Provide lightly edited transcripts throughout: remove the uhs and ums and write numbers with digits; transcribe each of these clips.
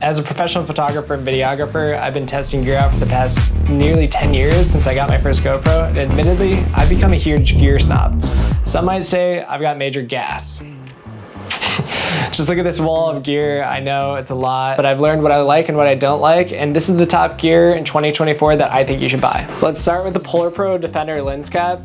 As a professional photographer and videographer, I've been testing gear out for the past nearly 10 years since I got my first GoPro. And admittedly, I've become a huge gear snob. Some might say I've got major gas. Just look at this wall of gear. I know it's a lot, but I've learned what I like and what I don't like, and this is the top gear in 2024 that I think you should buy. Let's start with the Polar Pro Defender lens cap.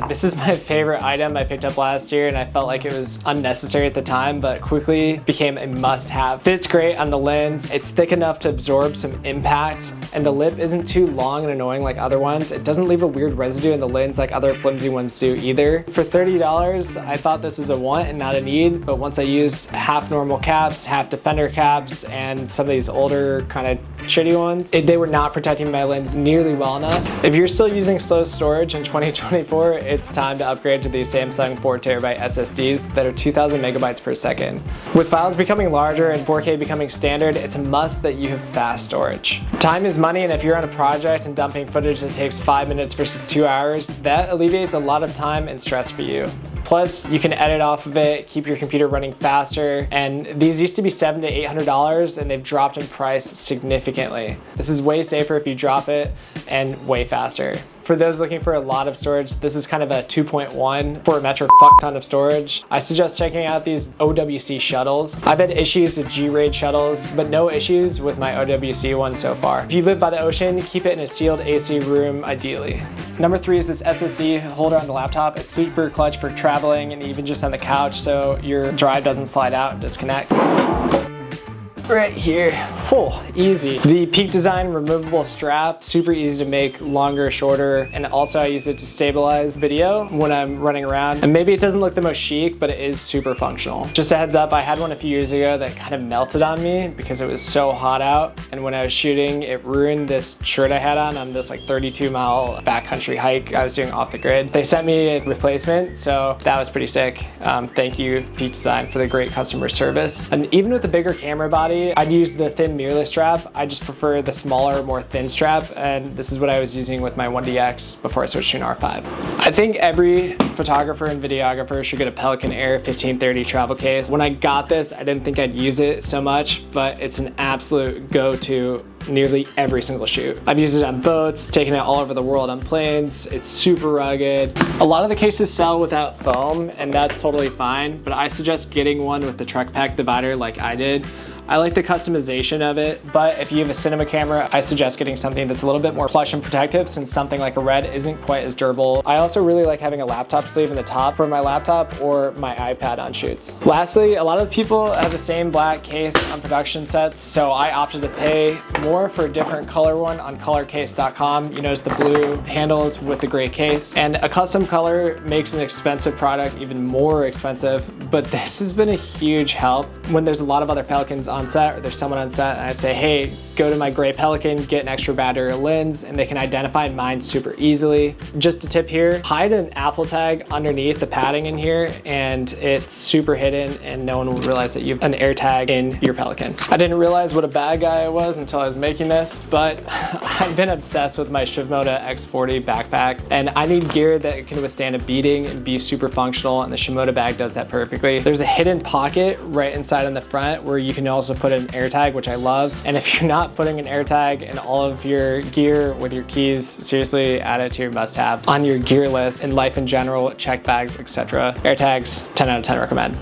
This is my favorite item I picked up last year, and I felt like it was unnecessary at the time, but quickly became a must-have. Fits great on the lens. It's thick enough to absorb some impact, and the lip isn't too long and annoying like other ones. It doesn't leave a weird residue in the lens like other flimsy ones do either. For $30, I thought this was a want and not a need, but once I used half normal caps, half Defender caps, and some of these older kind of shitty ones, they were not protecting my lens nearly well enough. If you're still using slow storage in 2024, it's time to upgrade to these Samsung 4TB SSDs that are 2000 megabytes per second. With files becoming larger and 4K becoming standard, it's a must that you have fast storage. Time is money, and if you're on a project and dumping footage that takes 5 minutes versus 2 hours, that alleviates a lot of time and stress for you. Plus, you can edit off of it, keep your computer running faster, and these used to be $700 to $800, and they've dropped in price significantly. This is way safer if you drop it, and way faster. For those looking for a lot of storage, this is kind of a 2.1 for a metro fuck ton of storage. I suggest checking out these OWC shuttles. I've had issues with G-Raid shuttles, but no issues with my OWC one so far. If you live by the ocean, keep it in a sealed AC room ideally. Number 3 is this SSD holder on the laptop. It's super clutch for traveling and even just on the couch, so your drive doesn't slide out and disconnect. Right here, oh, easy. The Peak Design removable strap, super easy to make longer, shorter, and also I use it to stabilize video when I'm running around. And maybe it doesn't look the most chic, but it is super functional. Just a heads up, I had one a few years ago that kind of melted on me because it was so hot out, and when I was shooting, it ruined this shirt I had on this like 32-mile backcountry hike I was doing off the grid. They sent me a replacement, so that was pretty sick. Thank you, Peak Design, for the great customer service. And even with the bigger camera body, I'd use the thin mirrorless strap. I just prefer the smaller, more thin strap, and this is what I was using with my 1DX before I switched to an R5. I think every photographer and videographer should get a Pelican Air 1530 travel case. When I got this, I didn't think I'd use it so much, but it's an absolute go-to nearly every single shoot. I've used it on boats, taken it all over the world on planes. It's super rugged. A lot of the cases sell without foam, and that's totally fine, but I suggest getting one with the Trek Pack divider like I did. I like the customization of it, but if you have a cinema camera, I suggest getting something that's a little bit more plush and protective, since something like a Red isn't quite as durable. I also really like having a laptop sleeve in the top for my laptop or my iPad on shoots. Lastly, a lot of people have the same black case on production sets, so I opted to pay more for a different color one on colorcase.com. You notice the blue handles with the gray case, and a custom color makes an expensive product even more expensive, but this has been a huge help when there's a lot of other Pelicans on set, or there's someone on set and I say, hey, go to my gray Pelican, get an extra battery lens, and they can identify mine super easily. Just a tip here, hide an Apple tag underneath the padding in here, and it's super hidden and no one will realize that you have an air tag in your Pelican. I didn't realize what a bad guy I was until I was making this, but I've been obsessed with my Shimoda X40 Backpack, and I need gear that can withstand a beating and be super functional, and the Shimoda bag does that perfectly. There's a hidden pocket right inside on the front where you can also put an air tag, which I love. And if you're not putting an air tag in all of your gear with your keys, seriously add it to your must-have on your gear list in life in general, check bags, etc. Air tags, 10 out of 10 recommend.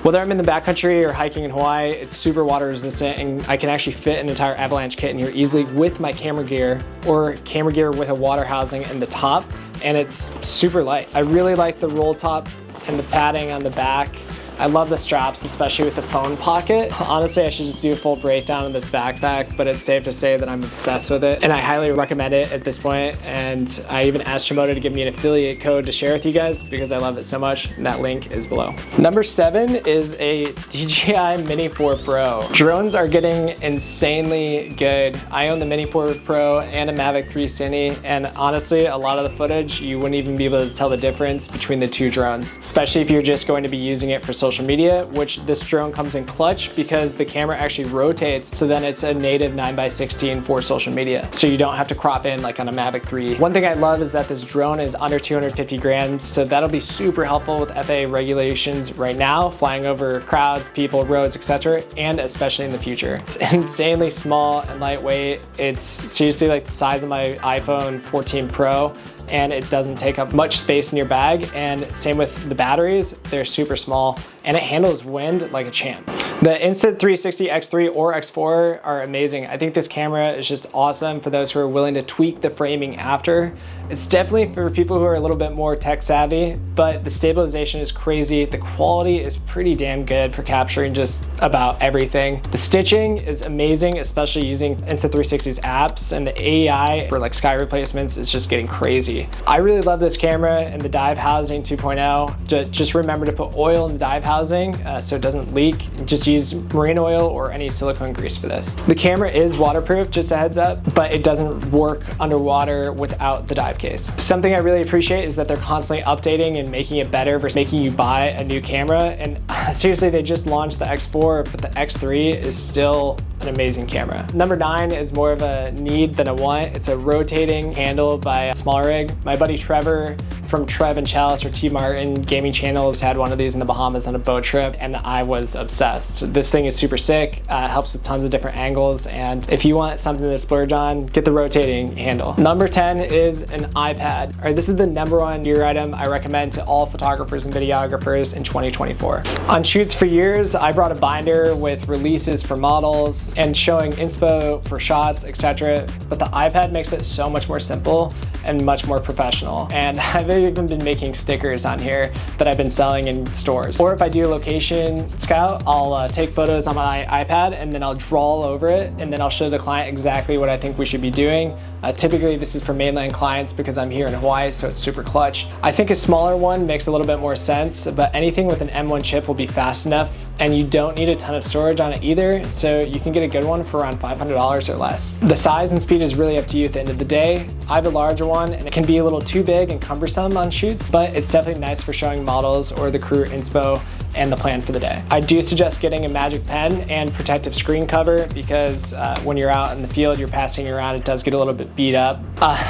Whether I'm in the backcountry or hiking in Hawaii, it's super water resistant, and I can actually fit an entire avalanche kit in here easily with my camera gear, or camera gear with a water housing in the top, and it's super light. I really like the roll top and the padding on the back. I love the straps, especially with the phone pocket. Honestly, I should just do a full breakdown of this backpack, but it's safe to say that I'm obsessed with it, and I highly recommend it at this point. And I even asked Shimoda to give me an affiliate code to share with you guys because I love it so much, and that link is below. Number 7 is a DJI Mini 4 Pro. Drones are getting insanely good. I own the Mini 4 Pro and a Mavic 3 Cine, and honestly, a lot of the footage, you wouldn't even be able to tell the difference between the two drones, especially if you're just going to be using it for social social media, which this drone comes in clutch because the camera actually rotates, so then it's a native 9x16 for social media. So you don't have to crop in like on a Mavic 3. One thing I love is that this drone is under 250 grams, so that'll be super helpful with FAA regulations right now, flying over crowds, people, roads, etc., and especially in the future. It's insanely small and lightweight. It's seriously like the size of my iPhone 14 Pro, and it doesn't take up much space in your bag. And same with the batteries, they're super small, and it handles wind like a champ. The Insta360 X3 or X4 are amazing. I think this camera is just awesome for those who are willing to tweak the framing after. It's definitely for people who are a little bit more tech savvy, but the stabilization is crazy. The quality is pretty damn good for capturing just about everything. The stitching is amazing, especially using Insta360's apps, and the AI for like sky replacements is just getting crazy. I really love this camera and the dive housing 2.0. Just remember to put oil in the dive housing so it doesn't leak. Just use marine oil or any silicone grease for this. The camera is waterproof, just a heads up, but it doesn't work underwater without the dive case. Something I really appreciate is that they're constantly updating and making it better versus making you buy a new camera. And seriously, they just launched the X4, but the X3 is still an amazing camera. Number 9 is more of a need than a want. It's a rotating handle by a small rig. My buddy Trevor from Trev and Chalice or T Martin Gaming Channels had one of these in the Bahamas on a boat trip, and I was obsessed. This thing is super sick, helps with tons of different angles, and if you want something to splurge on, get the rotating handle. Number 10 is an iPad. All right, this is the #1 gear item I recommend to all photographers and videographers in 2024. On shoots for years, I brought a binder with releases for models and showing inspo for shots, etc. But the iPad makes it so much more simple and much more professional. And I've even been making stickers on here that I've been selling in stores. Or if I do a location scout, I'll take photos on my iPad and then I'll draw all over it, and then I'll show the client exactly what I think we should be doing. Typically this is for mainland clients because I'm here in Hawaii, so it's super clutch. I think a smaller one makes a little bit more sense, but anything with an M1 chip will be fast enough, and you don't need a ton of storage on it either, so you can get a good one for around $500 or less. The size and speed is really up to you at the end of the day. I have a larger one, and it can be a little too big and cumbersome on shoots, but it's definitely nice for showing models or the crew inspo and the plan for the day. I do suggest getting a magic pen and protective screen cover because when you're out in the field, you're passing around, it does get a little bit beat up.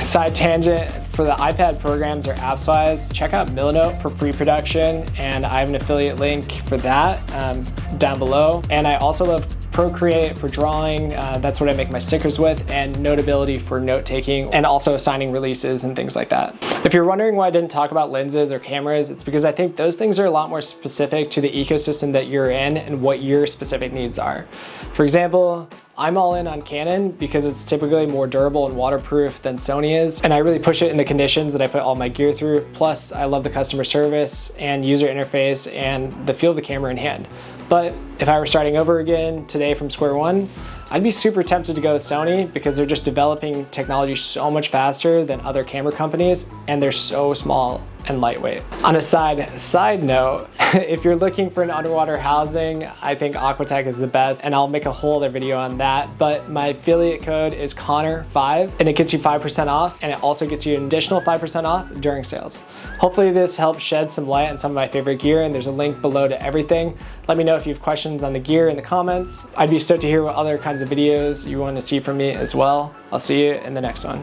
Side tangent, for the iPad programs or apps-wise, check out Milanote for pre-production, and I have an affiliate link for that down below. And I also love Procreate for drawing, that's what I make my stickers with, and Notability for note-taking, and also assigning releases and things like that. If you're wondering why I didn't talk about lenses or cameras, it's because I think those things are a lot more specific to the ecosystem that you're in and what your specific needs are. For example, I'm all in on Canon because it's typically more durable and waterproof than Sony is, and I really push it in the conditions that I put all my gear through. Plus, I love the customer service and user interface and the feel of the camera in hand. But if I were starting over again today from square one, I'd be super tempted to go with Sony because they're just developing technology so much faster than other camera companies, and they're so small and lightweight. On a side note, if you're looking for an underwater housing, I think Aquatech is the best, and I'll make a whole other video on that. But my affiliate code is Connor5, and it gets you 5% off, and it also gets you an additional 5% off during sales. Hopefully this helps shed some light on some of my favorite gear, and there's a link below to everything. Let me know if you have questions on the gear in the comments. I'd be stoked to hear what other kinds of videos you want to see from me as well. I'll see you in the next one.